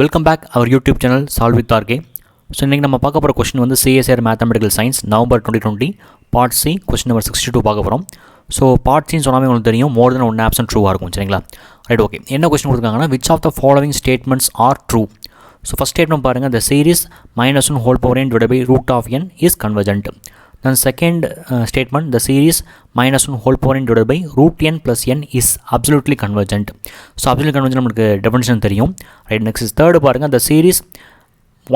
Welcome back our YouTube channel solve with RK. ஸோ இன்றைக்கி நம்ம பார்க்க போகிற கொஸ்டின் வந்து CSR mathematical science November 2020 part C question number 62 பார்க்க போகிறோம். ஸோ பார்ட் சின்னு சொன்னாமே உங்களுக்கு தெரியும் மோர் தென் ஒன் ஆப்ஷன் ட்ரூவாக இருக்கும். சரிங்களா? Right, okay. என்ன கொஸ்டின் கொடுத்துருக்காங்கன்னா, which of the following statements are true? So first statement பாருங்கள், the series -1 whole power n divided by root of n is convergent. Then second statement, the series -1 whole power n divided by root n plus n is absolutely convergent. So absolutely convergent நமக்கு definition தெரியும். Right, next is third பாருங்க, the series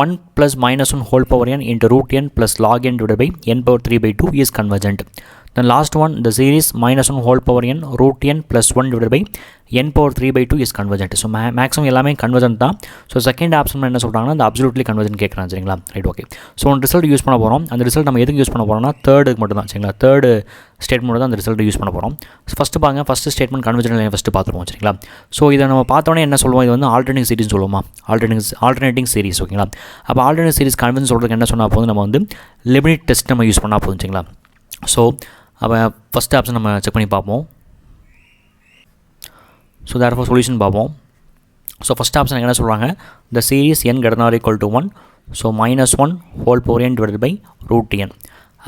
1 plus -1 whole power n into root n plus log n divided by n power 3/2 is convergent. Then last one, the series -1 whole power n root n plus 1 divided by n power 3/2 is convergent. So maximum எல்லாமே convergent தான். So second option என்ன சொல்கிறாங்கன்னா, அந்த absolutely convergent கேட்குறாங்க. சரிங்களா? Right, okay. So one result use பண்ண போகிறோம். அந்த ரிசல்ட் நம்ம எதுக்கு யூஸ் பண்ண போகிறோம்னா தேர்டுக்கு மட்டும் தான். சரிங்களா? தேர்டு ஸ்டேட்மெண்ட் தான் அந்த ரிசல்ட் யூஸ் பண்ண போகிறோம். ஃபஸ்ட்டு பாருங்க, ஃபஸ்ட்டு ஸ்டேட்மெண்ட் கன்வர்ஜென்ட் ஃபஸ்ட்டு பார்த்துருவோம். சரிங்களா? ஸோ இதை நம்ம பார்த்தோன்னே என்ன சொல்லுவோம், இது வந்து ஆல்டர்னேட்டிங் சீரிஸ் சொல்லுவோமா? Alternating series. ஓகேங்களா? அப்போ ஆல்டர்னேட்டிங் சீரிஸ் கன்வர்ஜென்ட் சொல்கிறதுக்கு என்ன சொன்னால் போதும், நம்ம வந்து லிமிட் டெஸ்ட் நம்ம யூஸ் பண்ணால் போதும். சரிங்களா? ஸோ அப்போ ஃபஸ்ட் ஆப்ஷன் நம்ம செக் பண்ணி பார்ப்போம். ஸோ தேர்ஃபோர் சொல்யூஷன் பார்ப்போம். ஸோ ஃபஸ்ட் ஆப்ஷன் என்ன சொல்கிறாங்க, த series n greater than or equal to 1, so -1 whole power n divided by root n.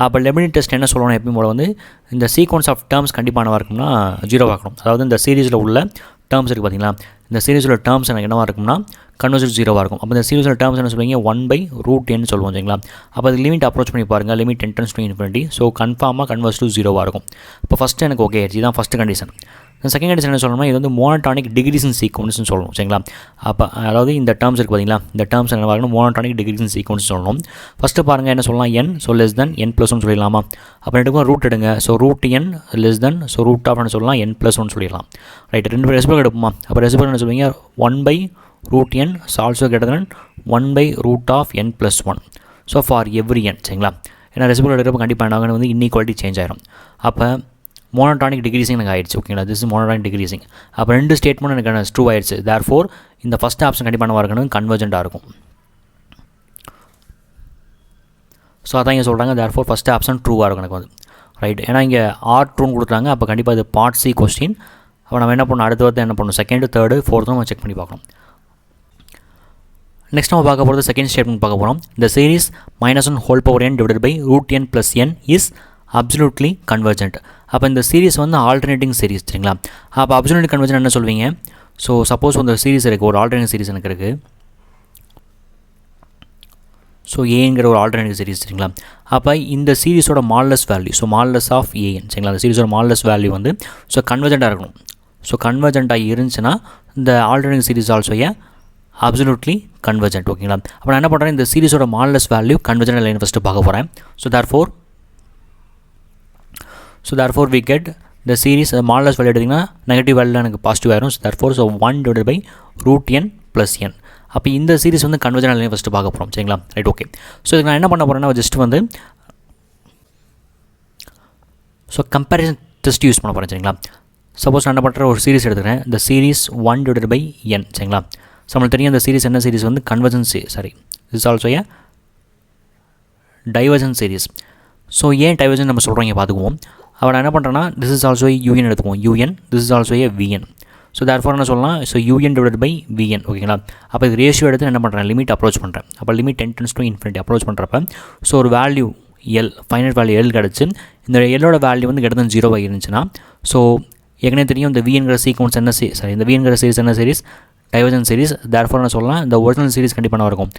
அப்போ லிமிட் டெஸ்ட் என்ன சொல்லணும், எப்பயும் போல வந்து இந்த சீக்வன்ஸ் ஆஃப் டேர்ம்ஸ் கண்டிப்பாக இருக்கும்னா 0 ஆக்கணும். அதாவது இந்த சீரீஸில் உள்ள டேர்ம்ஸ் இருக்குது பார்த்தீங்களா, இந்த சீரீஸில் டேர்ம்ஸ் எனக்கு என்னவாக இருக்கும்னா கன்வர்ஜென்ட் 0 இருக்கும். அப்போ இந்த சீரீஸில் டேர்ம்ஸ் என்ன சொல்லுவீங்க, 1/√n சொல்லுவோம். சரிங்களா? அப்போ அது லிமிட் அப்ரோச் பண்ணி பாருங்கள், limit tends to infinity. So கன்ஃபார்மாக கன்வர்ஸ் டு 0 இருக்கும். இப்போ ஃபஸ்ட்டு எனக்கு ஓகே ஆயிடுச்சு, இதுதான் ஃபஸ்ட்டு கண்டிஷன். செகண்ட் கண்டிஷன் என்ன சொல்லணும்னா, இது வந்து மோனோடானிக் டிகிரீஸ் இன் சீக்வன்ஸ்னு சொல்லணும். சரிங்களா? அப்போ அதாவது இந்த டேர்ம்ஸ் இருக்குது பார்த்தீங்களா, இந்த டேர்ம்ஸ் என்ன வரணும், மோனோடானிக் டிகிரீஸ் இன் சீக்வன்ஸ் சொல்லணும். ஃபஸ்ட்டு பாருங்கள் என்ன சொல்லலாம், n so less than n+1 சொல்லிடலாமா? அப்போ எடுக்கும் ரூட் எடுங்க, so root n less then so root of சொல்லலாம் n+1 சொல்லிடலாம். ரைட், ரெண்டு பேர் ரெசிபிள் எடுப்போமா? அப்போ ரெசிபிள் என்ன சொல்லுவீங்க, 1/√n is also greater than 1/√n+1. So for every n. சரிங்களா? ஏன்னா ரெசிபிள் எடுக்கிறப்ப கண்டிப்பாக என்ன வந்து இன்இக்வாலிட்டி சேஞ்ச் ஆகிடும். அப்போ மோனோடானிக் டிகிரீசிங் எனக்கு ஆயிடுச்சு. ஓகேங்களா? This is monotonic decreasing. அப்போ ரெண்டு ஸ்டேட்மெண்ட் எனக்கு ட்ரூ ஆயிடுச்சு. தேர்ஃபோர் இந்த ஃபஸ்ட் ஆப்ஷன் கண்டிப்பாக இருக்கணும், கன்வர்ஜென்ட்டாக இருக்கும். ஸோ அதான் இங்கே சொல்கிறாங்க, தேர்ஃபோர் ஃபஸ்ட் ஆப்ஷன் ட்ரூவாக இருக்கும் எனக்கு வந்து. ரைட், ஏன்னா இங்கே ஆர் ட்ரூன்னு கொடுக்குறாங்க. அப்போ கண்டிப்பாக இது பார்ட் சி கொஸ்டின். அப்போ நம்ம என்ன பண்ணணும், அடுத்த வாரத்தை என்ன பண்ணணும், செகண்டு தேர்டு ஃபோர்த்தும் நம்ம செக் பண்ணி பார்க்கணும். நெக்ஸ்ட் நம்ம பார்க்க போகிறது செகண்ட் ஸ்டேட்மெண்ட் பார்க்க போகிறோம். இந்த series -1 whole power n divided by root n plus n is absolutely convergent. அப்போ இந்த சீரிஸ் வந்து ஆல்டர்னேட்டிங் சீரிஸ். சரிங்களா? அப்போ அப்சல்யூட்லி கன்வர்ஜென்ட் என்ன சொல்வீங்க, ஸோ சப்போஸ் இந்த சீரிஸ் இருக்குது, ஒரு ஆல்டர்னேட்டிங் சீரிஸ் எனக்கு இருக்குது. ஸோ ஏங்கிற ஒரு ஆல்டர்னேட்டிவ் சீரிஸ். சரிங்களா? அப்போ இந்த சீரிஸோட modulus value, so modulus of A N. சரிங்களா? அந்த சீரிஸோட மால்லஸ் வேல்யூ வந்து ஸோ கன்வர்ஜென்ட்டாக இருக்கணும். ஸோ கன்வர்ஜென்ட்டாக இருந்துச்சுன்னா இந்த alternative series also absolutely convergent. ஓகேங்களா? அப்போ நான் என்ன பண்ணுறேன், இந்த சீரிஸோட modulus value convergent line first பார்க்க போகிறேன். So therefore we get the series modulus value எடுத்திங்கன்னா நெகட்டிவ் வேல்யூ எனக்கு பாசிட்டிவ் ஆயிரும். So therefore 1 divided by √n plus n. அப்போ இந்த சீரிஸ் வந்து கன்வர்ஜென்ட் லைன் ஃபஸ்ட்டு பார்க்க போகிறோம். சரிங்களா? Right, okay. ஸோ இதுக்கு நான் என்ன பண்ண போகிறேன்னா, ஜஸ்ட் வந்து ஸோ கம்பேரிசன் டெஸ்ட் யூஸ் பண்ண போகிறேன். சரிங்களா? சப்போஸ் நான் என்ன பண்ணுறேன், ஒரு சீரிஸ் எடுத்துக்கிறேன், இந்த சீரிஸ் 1 divided by n. சரிங்களா? ஸோ நம்மளுக்கு தெரியும் இந்த சீரிஸ் என்ன சீரிஸ் வந்து convergent. Sorry, this also divergent series. So ஏன் டைவர்ஜென்ட் நம்ம சொல்கிறோம் பார்த்துக்குவோம். அவன் நான் என்ன பண்ணுறேன்னா, திஸ் இஸ் ஆல்சோ யூஎன் எடுத்துக்குவோம், U N, this is also V N. So therefore என்ன சொல்லலாம், so U N divided by V N. ஓகேங்களா? அப்போ இது ரேஷியோ எடுத்து என்ன பண்ணுறேன், லிமிட் அப்ரோச் பண்ணுறேன். அப்போ limit tends to infinity approach பண்ணுறப்ப ஸோ ஒரு value L, final value L கிடச்சி, இந்த எல்லோட வேல்யூ வந்து greater than 0 இருந்துச்சுன்னா, ஸோ ஏற்கனவே தெரியும் இந்த விஎன்கிற சீக்வன்ஸ் என்ன இந்த விஎன்கிற சீரிஸ் என்ன சீரிஸ், டைவர்ஜென்ட் சீரிஸ். தேர்ஃபோர் என்ன சொல்லலாம், இந்த ஒரிஜினல் சீரிஸ் கண்டிப்பாக இருக்கும்,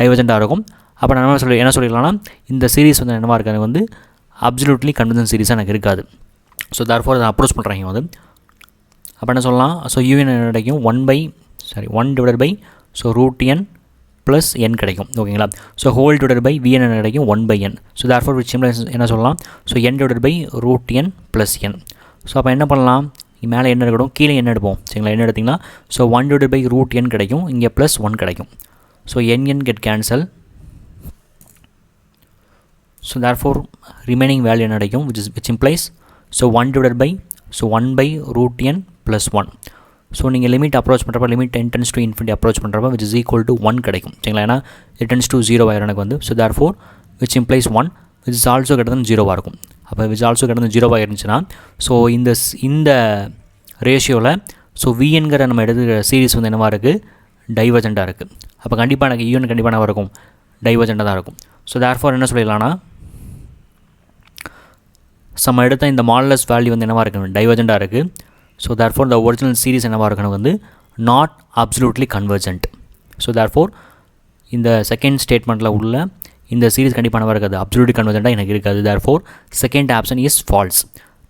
டைவர்ஜென்ட்டாக இருக்கும். அப்போ நான் என்ன சொல்லிடலாம்னா, இந்த சீரிஸ் வந்து என்னவாக இருக்காது, வந்து அப்சல்யூட்லி கன்வர்ஜென்ட் சீரிஸாக எனக்கு இருக்காது. ஸோ தேர்ஃபோர் அதை அப்ரோச் பண்ணுறாங்க வந்து. அப்போ என்ன சொல்லலாம், ஸோ யூஎன் கிடைக்கும் 1 divided by so √n plus n கிடைக்கும். ஓகேங்களா? So whole divided by vn கிடைக்கும் 1/n. ஸோ தேர்ஃபோர் விச் என்ன சொல்லலாம், so n divided by √n plus n. So அப்போ என்ன பண்ணலாம், மேலே என்ன எடுக்கணும், கீழே என்ன எடுப்போம். சரிங்களா? என்ன எடுத்திங்கன்னா ஸோ 1 divided by √n கிடைக்கும், இங்கே ப்ளஸ் 1 கிடைக்கும். So n get cancel. So therefore remaining value என்ன கிடைக்கும், which implies so 1 divided by so 1/√n plus 1. So நீங்கள் லிமிட் அப்ரோச் பண்ணுறப்ப limit tends to infinity approach பண்ணுறப்ப which is equal to 1 கிடைக்கும். சரிங்களா? ஏன்னா it tends to 0 ஆயிரும் எனக்கு வந்து. So therefore which implies 1 which is also greater than 0 இருக்கும். அப்போ which also greater than 0 இருந்துச்சுன்னா ஸோ இந்த ரேஷியோவில் ஸோ விஎன்கிற நம்ம எடுத்துக்கிற சீரிஸ் வந்து என்னவாக இருக்குது, டைவர்ஜெண்ட்டாக இருக்குது. அப்போ கண்டிப்பாக எனக்கு யூஎன் கண்டிப்பாக என்ன இருக்கும், டைவர்ஜெண்ட்டாக தான் இருக்கும். ஸோ தேர்ஃபார் என்ன சொல்லிடலாம்னா நம்ம எடுத்த இந்த மாடுலஸ் வேல்யூ வந்து என்னவாக இருக்கணும், டைவர்ஜெண்ட்டாக இருக்குது. So therefore the original series என்னவாக இருக்கணும் வந்து not absolutely convergent. So therefore இந்த செகண்ட் ஸ்டேட்மெண்ட்டில் உள்ள இந்த சீரிஸ் கண்டிப்பாக என்னவாக இருக்காது, அப்சல்யூட்லி கன்வர்ஜெண்ட்டாக எனக்கு இருக்காது. Therefore second option is false.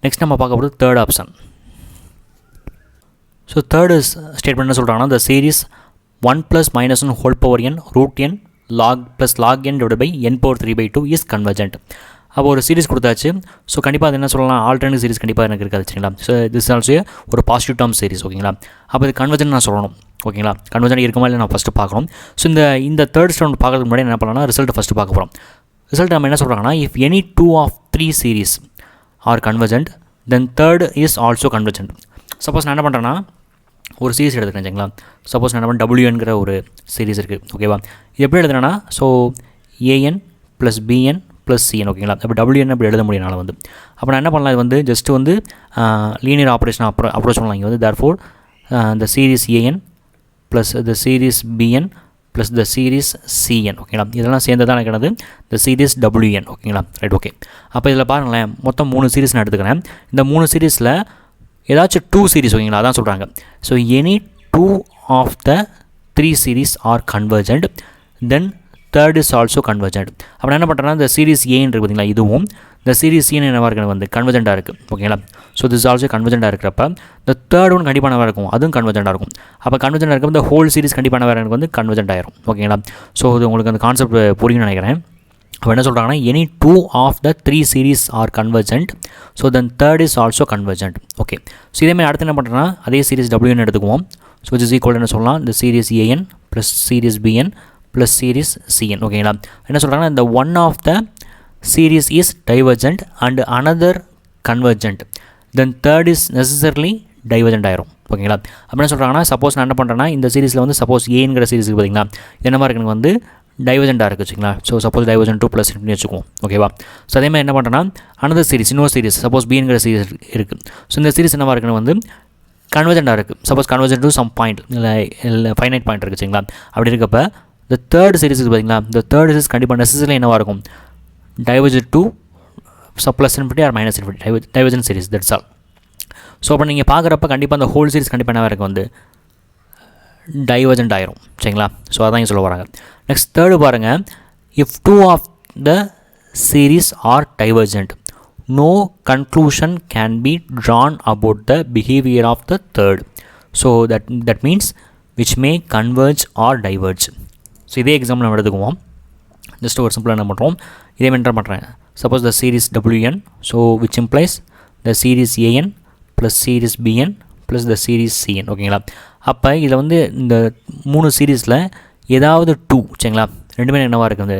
Next நம்ம பார்க்க போகிறது third option. So third statement என்ன சொல்கிறாங்கன்னா, the series 1 + -1 whole power n root n log plus log n divide by n power 3/2 is convergent. அப்போ ஒரு சீரிஸ் கொடுத்தாச்சு. ஸோ கண்டிப்பாக அது என்ன சொல்லலாம், ஆல்டர்னேட்டிவ் சீரிஸ் கண்டிப்பாக எனக்கு இருக்காது சரிங்களா. ஸோ திஸ் ஆல்சோ ஒரு பாசிட்டிவ் டேர்ம் சீரிஸ் ஓகேங்களா. அப்போ இது கன்வர்ஜென்ட் நான் சொல்லணும் ஓகேங்களா. கன்வர்ஜென்ட் இருக்குமா இல்லை நான் ஃபஸ்ட்டு பார்க்கணும். ஸோ இந்த தேர்ட் ஸ்டேட்மெண்ட் பார்க்கறதுக்கு முன்னாடி என்ன பண்ணலாம்னா ரிசல்ட் ஃபஸ்ட்டு பார்க்க போகிறோம். ரிசல்ட் நம்ம என்ன சொல்கிறாங்கன்னா, if any 2 of 3 series are convergent then third is also convergent. Suppose நான் என்ன பண்ணுறேன்னா ஒரு சீரிஸ் எடுத்துக்கிறேன் சரிங்களா. சப்போஸ் நான் என்ன பண்ண WNங்கிற ஒரு சீரிஸ் இருக்குது ஓகேவா. இது எப்படி எழுதுனா, ஸோ AN + BN + CN ஓகேங்களா. அப்போ WN அப்படி எழுத முடியும் வந்து. அப்போ நான் என்ன பண்ணலாம், இது வந்து ஜஸ்ட்டு வந்து லீனியர் ஆப்ரேஷன் அப்ரோச் பண்ணலாம். இங்கே வந்து therefore the series AN + the series BN + the series CN ஓகேங்களா. இதெல்லாம் சேர்ந்து தான் எனக்கு என்னது the series WN ஓகேங்களா. Right okay. அப்போ இதில் பாருங்களேன், மொத்தம் 3 சீரிஸ் நான் எடுத்துக்கிறேன். இந்த 3 சீரிஸில் ஏதாச்சும் 2 சீரிஸ் ஓகேங்களா, அதான் சொல்கிறாங்க. So any 2 of the 3 series are convergent then third is also convergent. அப்போ என்ன பண்ணுறேன்னா, இந்த சீரிஸ் ஏன்னு இருக்குது பார்த்தீங்களா, இதுவும் இந்த சீரிஸ் ஏன்னு என்னவாக இருக்குது வந்து கன்வர்ஜென்ட்டாக இருக்குது ஓகேங்களா. ஸோ திஸ் ஆல்சோ கன்வர்ஜென்ட்டாக இருக்கிறப்ப இந்த தேர்ட் ஒன் கண்டிப்பாக என்னவாக இருக்கும், அதுவும் கன்வர்ஜென்ட்டாக இருக்கும். அப்போ கன்வர்ஜென்ட்டாக இருக்கப்போ இந்த ஹோல் சீரிஸ் கண்டிப்பாக என்னவாக எனக்கு வந்து கன்வர்ஜென்ட் ஆயிரும் ஓகேங்களா. ஸோ இது உங்களுக்கு அந்த கான்செப்ட் புரியும்னு நினைக்கிறேன். அப்போ என்ன சொல்கிறாங்கன்னா, any 2 of the 3 series are convergent so then third is also convergent okay. So இதேமாதிரி அடுத்து என்ன பண்ணுறேன்னா, அதே சீரிஸ் WN எடுத்துக்குவோம். ஸோ விச் இஸ் ஈக்குவல் என்ன சொல்லலாம், இந்த series AN + series BN + series CN ஓகேங்களா. என்ன சொல்கிறாங்கன்னா, இந்த 1 of the series is divergent and another convergent then third is necessarily divergent ஆயிரும் ஓகேங்களா. அப்படி என்ன சொல்கிறாங்கன்னா, சப்போஸ் நான் என்ன பண்ணுறேன்னா, இந்த சீரிஸில் வந்து சப்போஸ் ஏங்கிற சீரிஸ் பார்த்தீங்கன்னா என்ன மாதிரி எனக்கு வந்து டைவர்ஜென்ட்டாக இருக்குது வச்சுங்களா. ஸோ சப்போஸ் டைவர்ஜென்ட் 2 + பண்ணி வச்சுக்குவோம் ஓகேவா. ஸோ அதேமாதிரி என்ன பண்ணுறேன்னா, அனதர் சீரிஸ் இன்னொரு சீரிஸ் சப்போஸ் பிங்கிற சீரிஸ் இருக்குது. ஸோ இந்த சீரிஸ் என்னவாக இருக்குன்னு வந்து கன்வர்ஜென்ட்டாக இருக்குது. Suppose convergent to some point இல்லை ஃபைனைட் பாயிண்ட் இருக்குது சரிங்களா. அப்படி இருக்கப்போ இந்த தேர்ட் சீரிஸ் பார்த்தீங்களா, இந்த தேர்ட் சீரிஸ் கண்டிப்பாக நெசசரி என்னவாக இருக்கும், divergent to plus infinity or minus infinity divergent series that's all. So அப்போ நீங்கள் பார்க்குறப்ப கண்டிப்பாக அந்த ஹோல் சீரிஸ் கண்டிப்பாக என்னவாக இருக்கும் வந்து டைவர்ஜென்ட் ஆயிரும் சரிங்களா. ஸோ அதான் இங்கே சொல்ல வராங்க. நெக்ஸ்ட் தேர்டு பாருங்கள், if 2 of the series are divergent no conclusion can be drawn about the behavior of the third. So that means which may converge or diverge. So இதே எக்ஸாம்பிள் நம்ம எடுத்துக்குவோம். ஜஸ்ட் ஒரு சிம்பிளாக என்ன பண்ணுறோம், இதே மென்டர் பண்ணுறேன். Suppose the series WN so which implies the series AN + series BN + the series CN ஓகேங்களா. அப்போ இதில் வந்து இந்த 3 சீரீஸில் ஏதாவது 2 சரிங்களா, ரெண்டுமே என்னவாக இருக்குது வந்து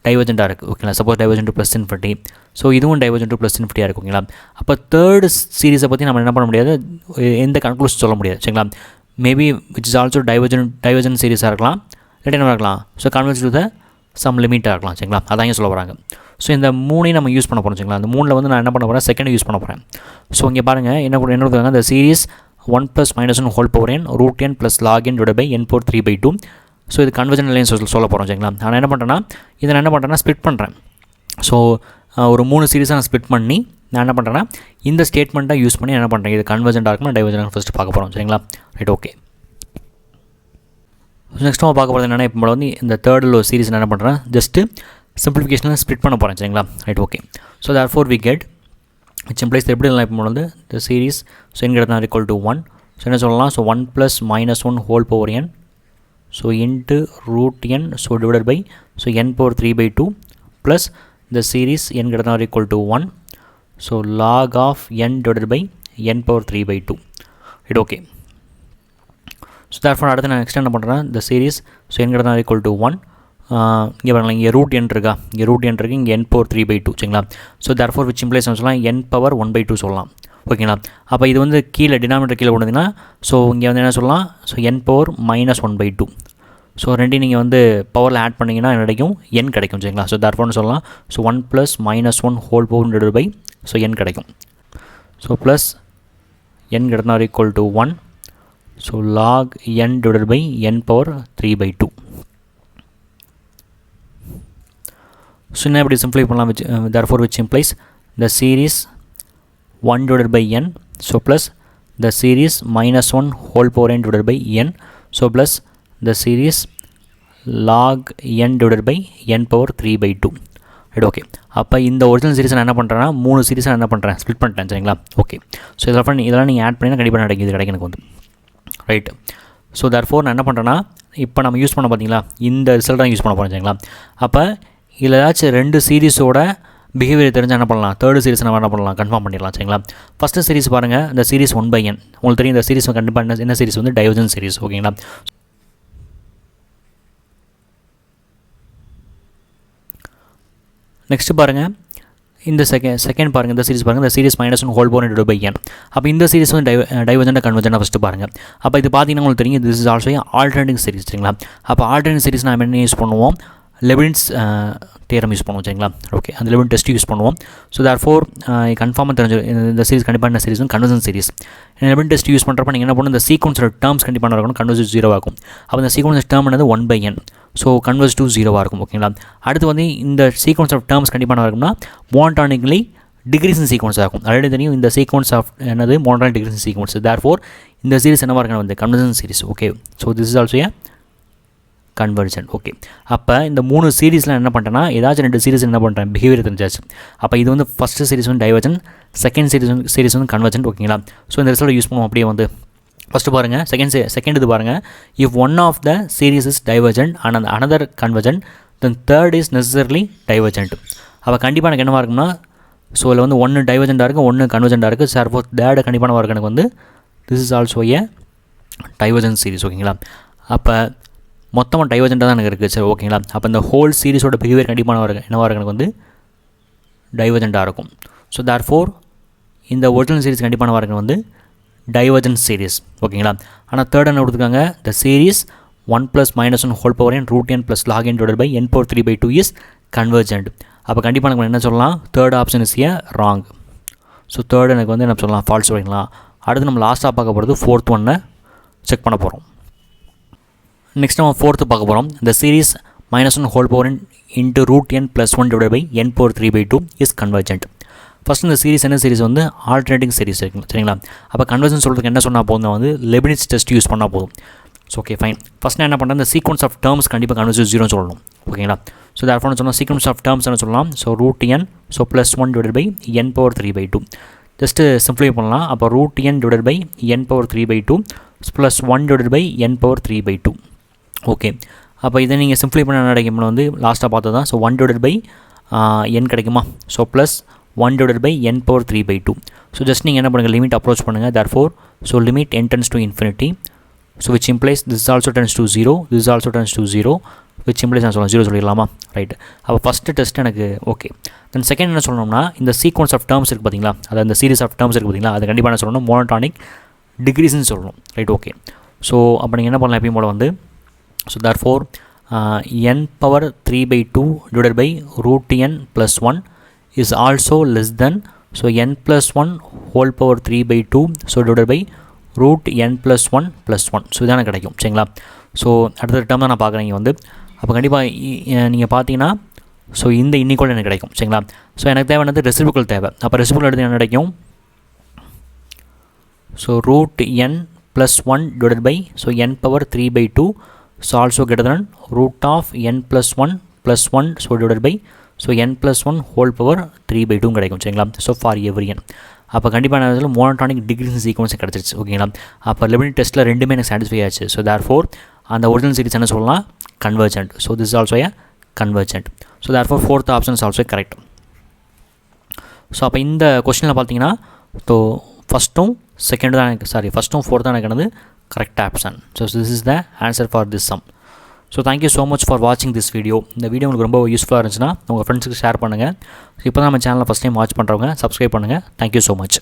டைவர்ஜென்ட்டாக இருக்குது ஓகேங்களா. Suppose divergent to plus infinity, so இதுவும் டைவர்ஜென்ட் டு ப்ளஸ் இன்ஃபினிட்டியாக இருக்குது ஓகேங்களா. அப்போ தேர்ட் சீரிஸை பற்றி நம்ம என்ன பண்ண முடியாது, எந்த கன்க்ளூஷன் சொல்ல முடியாது சரிங்களா. Maybe which is also divergent சீரிஸாக இருக்கலாம், இல்லாட்டி என்ன இருக்கலாம், so converge to the sum லிமிட்டாக இருக்கலாம் சரிங்களா. அதான் இங்கே சொல்ல வராங்க. ஸோ இந்த 3ஐயும் நம்ம யூஸ் பண்ண போகிறோம் சரிங்களா. அந்த 3ல் வந்து நான் என்ன பண்ண போகிறேன், செகண்ட் யூஸ் பண்ண போகிறேன். ஸோ இங்கே பாருங்கள் என்ன கொடுத்தாங்க, இந்த series 1 + -1 whole power n root n + log n divide by n power 3/2. So இது கன்வர்ஜென்ட் லைன் சொல்ல போகிறோம் சரிங்களா. நான் என்ன பண்ணுறேன்னா, இதை நான் என்ன பண்ணுறேன்னா ஸ்ப்ளிட் பண்ணுறேன். ஸோ ஒரு 3 சீரிஸாக நான் ஸ்ப்ளிட் பண்ணி நான் என்ன பண்ணுறேன்னா இந்த ஸ்டேட்மெண்ட்டை யூஸ் பண்ணி என்ன பண்ணுறேன், இது கன்வர்ஜென்ட்டாக இருக்குமா டைவர்ஜென்ட் ஃபஸ்ட்டு பார்க்க போகிறோம் சரிங்களா. Right okay. நெக்ஸ்ட் நம்ம பார்க்க போகிறது என்னென்னா, இப்போ வந்து இந்த தேர்டில் ஒரு சீரிஸ் என்ன பண்ணுறேன், ஜஸ்ட்டு சிம்பிளிஃபிகேஷனில் ஸ்ப்ளிட் பண்ண போகிறேன் சரிங்களா. Right okay. So therefore we get which implies எப்படி இல்லை இப்போ வந்து the series so n = 1. So என்ன சொல்லலாம், so 1 + -1 whole power n so into root n so divided by so n power 3/2 plus the series n > 1 so log of n divided by n power 3/2 it okay. So therefore அடுத்து நான் extend பண்ணுறேன் the series so n > 1 இங்கே பாருங்கள், இங்கே root n இருக்கா, இங்கே root n இருக்குது, இங்கே n power 3/2 சரிங்களா. ஸோ therefore which implies சொல்லலாம் n power 1/2 சொல்லலாம் ஓகேங்களா. அப்போ இது வந்து கீழே டினாமினேட்டர் கீழே கொண்டதுன்னா ஸோ இங்கே வந்து என்ன சொல்லலாம், ஸோ n power -1/2 ஸோ ரெண்டையும் நீங்கள் வந்து பவரில் ஆட் பண்ணிங்கன்னா என்ன கிடைக்கும், n கிடைக்கும் சரிங்களா. ஸோ therefore சொல்லலாம் so 1 + -1 whole power divided by so n கிடைக்கும். So plus n > 1 so log n divided by n power 3/2. So என்ன இப்படி சிம்ப்ளை பண்ணலாம், which therefore which implies the series 1 divided by n, so plus the series minus 1 whole power n divided by n, so plus the series log n divided by n power 3/2. Right, okay. அப்போ இந்த original series நான் என்ன பண்ணுறேன்னா 3 series நான் என்ன பண்ணுறேன், split பண்ணிட்டேன். சரிங்களா, ஓகே. ஸோ இதெல்லாம் நீங்கள் ஆட் பண்ணிங்கன்னா கண்டிப்பாக இது கிடைக்கும் எனக்கு வந்து. ரைட்டு. ஸோ therefore நான் என்ன பண்ணுறேன்னா இப்போ நம்ம யூஸ் பண்ண பார்த்தீங்களா இந்த ரிசல்ட் தான் யூஸ் பண்ண போகிறோம். சரிங்களா, அப்போ இதில் ஏதாச்சும் 2 சீரிஸோட பிஹேவியர் தெரிஞ்சால் என்ன பண்ணலாம், தேர்டு சீரிஸ் நம்ம என்ன பண்ணலாம், கன்ஃபார்ம் பண்ணிடலாம். சரிங்களா, ஃபஸ்ட்டு சீரிஸ் பாருங்கள், இந்த சீரிஸ் 1/n உங்களுக்கு தெரியும். இந்த சீரிஸ் கண்டிப்பாக என்ன சீரிஸ் வந்து டைவர்ஜென்ட் சீரிஸ். ஓகேங்களா, நெக்ஸ்ட்டு பாருங்கள் இந்த செகண்ட் பாருங்கள், இந்த சீரிஸ் பாருங்கள், இந்த series -1 whole power divided by n. அப்போ இந்த சீரிஸ் வந்து டைவர்ஜென்ட் கன்வர்ஜென்ட் ஃபஸ்ட்டு பாருங்கள். அப்போ இது பார்த்தீங்கன்னா உங்களுக்கு தெரியும், this is also alternating series. சரிங்களா, அப்போ ஆல்டர்னேட்டிங் சீரிஸ் நம்ம என்ன யூஸ் பண்ணுவோம், லெபினிட்ஸ் தியரம் யூஸ் பண்ணுவோம். சரிங்களா, ஓகே, அந்த லெபினிட் டெஸ்ட் யூஸ் பண்ணுவோம். ஸோ therefore கன்ஃபார்மாக தெரிஞ்சு இந்த சீரிஸ் கண்டிப்பாக என்ன சீரிஸ் வந்து கன்வர்ஜென்ட் சீரிஸ். லெபினிட் டெஸ்ட் யூஸ் பண்ணுறப்ப நீங்கள் என்ன பண்ணணும், இந்த சீக்வன்ஸோட டேர்ம்ஸ் கண்டிப்பாக இருக்கணும், கன்வர்ஜ் 0 ஆகும். அப்போ இந்த சீக்வன்ஸ் டேர்ம் என்னது 1/n, ஸோ கன்வர்ஸ் டு 0 இருக்கும். ஓகேங்களா, அடுத்து வந்து இந்த சீக்வன்ஸ் ஆஃப் டேர்ம்ஸ் கண்டிப்பாக இருக்கும்னா மோனோடானிக்லி டிக்ரீசிங் சீக்வன்ஸ் ஆகும். ஆல்ரெடி தெரியும் இந்த சீக்வன்ஸ் ஆஃப் என்னது மோனோடானிக் டிக்ரீசிங் சீக்வன்ஸ். therefore இந்த சீரிஸ் என்னவாக இருக்கணும் வந்து convergent series. Okay, so this is also A convergent. Okay, அப்போ இந்த 3 சீரிஸில் என்ன பண்ணுறேன்னா ஏதாச்சும் 2 சீரிஸ் என்ன பண்ணுறேன் பிஹேவியர் தெரிஞ்சாச்சு. அப்போ இது வந்து ஃபஸ்ட்டு சீரிஸ் வந்து டைவர்ஜென்ட், செகண்ட் சீரிஸ் வந்து கன்வர்ஜென்ட். ஓகேங்களா, ஸோ இந்த ரிசல்ட் யூஸ் பண்ணுவோம். அப்படியே வந்து ஃபஸ்ட்டு பாருங்கள், செகண்ட் இது பாருங்கள், if one of the series is divergent and another convergent then third is necessarily divergent. அப்போ கண்டிப்பாக எனக்கு என்னவாக இருக்குன்னா, ஸோ இதில் வந்து 1 டைவர்ஜென்ட்டாக இருக்குது, 1 கன்வர்ஜென்ட்டாக இருக்குது. சார் ஃபோர் தேர்டு கண்டிப்பாக இருக்குது எனக்கு வந்து this is also A divergent series. ஓகேங்களா, அப்போ மொத்தமாக டைவர்ஜென்ட்டாக தான் எனக்கு இருக்குது. சரி, ஓகேங்களா, அப்போ இந்த ஹோல் சீரிஸோட பிஹேவியர் கண்டிப்பாக என்னவாக இருக்குது எனக்கு வந்து டைவர்ஜென்ட்டாக இருக்கும். ஸோ therefore இந்த ஒரிஜினல் சீரிஸ் கண்டிப்பாக இருக்குது வந்து டைவர்ஜென்ட் சீரிஸ். ஓகேங்களா, ஆனால் தேர்ட் என்ன கொடுத்துருக்காங்க, த series 1 + -1 whole power n √n + log n divided by n power 3/2 is convergent. அப்போ கண்டிப்பாக எனக்கு என்ன சொல்லலாம், third option is a wrong. So third எனக்கு வந்து என்ன சொல்லலாம், ஃபால்ஸ். ஓகேங்களா, அடுத்து நம்ம லாஸ்ட்டாக பார்க்க போகிறது ஃபோர்த் ஒன்னை செக் பண்ண போகிறோம். நெக்ஸ்ட் நம்ம ஃபோர்த்து பார்க்க போகிறோம். இந்த series -1 whole power n into √n + 1 divided by n power 3/2 is convergent. First இந்த சீரிஸ் என்ன சீரிஸ் வந்து ஆல்டர்னேட்டிங் சீரிஸ் இருக்குங்க. சரிங்களா, அப்போ கன்வர்ஜன் சொல்கிறதுக்கு என்ன சொன்னால் போதும், வந்து லெபினிட்ஸ் டெஸ்ட் யூஸ் பண்ணால் போதும். So okay fine. ஃபஸ்ட் நான் என்ன பண்ணுறேன், இந்த சீக்வன்ஸ் ஆஃப் டேர்ம்ஸ் கண்டிப்பாக கன்வர்ஜ் 0 சொல்லணும். ஓகேங்களா, ஸோ therefore சொன்னால் சீக்வன்ஸ் ஆஃப் டேர்ம்ஸ் என்ன சொல்லலாம், so √n so +1 divided by n power 3/2. Just simplify பண்ணலாம். அப்போ √n divided by n power 3/2 +1 divided by n power 3/2. Okay, அப்போ இதை நீங்கள் சிம்ப்ளிஃபை பண்ண என்ன கிடைக்கும் வந்து லாஸ்ட்டாக பார்த்தது தான். ஸோ 1 divided by n கிடைக்குமா, so +1 divided by n power 3/2. So just நீங்கள் என்ன பண்ணுங்கள், லிமிட் அப்ரோச் பண்ணுங்கள். therefore so limit n tends to infinity, so which implies this also tends to 0, this also tends to 0, which implies நான் சொல்லலாம் 0 சொல்லிடலாமா. Right, அப்போ first test எனக்கு okay. Then second என்ன சொல்லணும்னா, இந்த சீக்வன்ஸ் ஆஃப் டேர்ம்ஸ் இருக்குது பார்த்தீங்களா, அதாவது இந்த சீரிஸ் ஆஃப் டேர்ம்ஸ் இருக்குது பார்த்தீங்களா, அது கண்டிப்பாக என்ன சொல்லணும், மோனோடானிக் டிக்ரீஸ்னு சொல்லணும். Right, okay. ஸோ அப்போ நீங்கள் என்ன பண்ணலாம், எப்பயும் போல் வந்து so therefore n power 3/2 divided by √n + 1 is also less than, so n + 1 whole power 3/2 so divided by √n + 1 + 1. So இதான கிடைக்கும். சரிங்களா, ஸோ அடுத்த டேர்ம் தான் நான் பார்க்குறேன் இங்கே வந்து. அப்போ கண்டிப்பாக நீங்கள் பார்த்தீங்கன்னா ஸோ இந்த இன்னிக்குவல் எனக்கு கிடைக்கும். சரிங்களா, ஸோ எனக்கு தேவை வந்து ரெசிப்ரோக்கல் தேவை. அப்போ ரெசிப்ரோக்கல் எடுத்து என்ன கிடைக்கும், so √n + 1 divided by so n power 3/2 so also greater than √n + 1 + 1 so divided by so n + 1 whole power 3/2 கிடைக்கும். சரிங்களா, ஸோ ஃபார் எவ்ரி n. அப்போ கண்டிப்பாக நான் மோனோடானிக் டிக்ரீசிங் சீக்வன்ஸ் கிடச்சிருச்சு. ஓகேங்களா, அப்போ லெபினிட் டெஸ்ட்டில் ரெண்டுமே எனக்கு சாட்டிஸ்ஃபை ஆச்சு. ஸோ therefore அந்த ஒரிஜினல் சீரிஸ் என்ன சொல்லலாம், convergent. So this is also A convergent. So therefore fourth option is also correct. So அப்போ இந்த கொஸ்டினில் பார்த்தீங்கன்னா ஸோ ஃபஸ்ட்டும் செகண்ட் தான் எனக்கு ஃபஸ்ட்டும் ஃபோர்த் தான் எனக்கு correct option. So this is the answer for this sum. So thank you so much for வாட்சிங் this video. இந்த வீடியோ உங்களுக்கு ரொம்ப யூஸ்ஃபுல்லாக இருந்துச்சுன்னா உங்கள் ஃப்ரெண்ட்ஸுக்கு ஷேர் பண்ணுங்கள். இப்போ தான் நம்ம சேனலில் ஃபஸ்ட் டைம் வாட்ச் பண்ணுறவங்க சப்ஸ்கிரைப் பண்ணுங்கள். Thank you so much.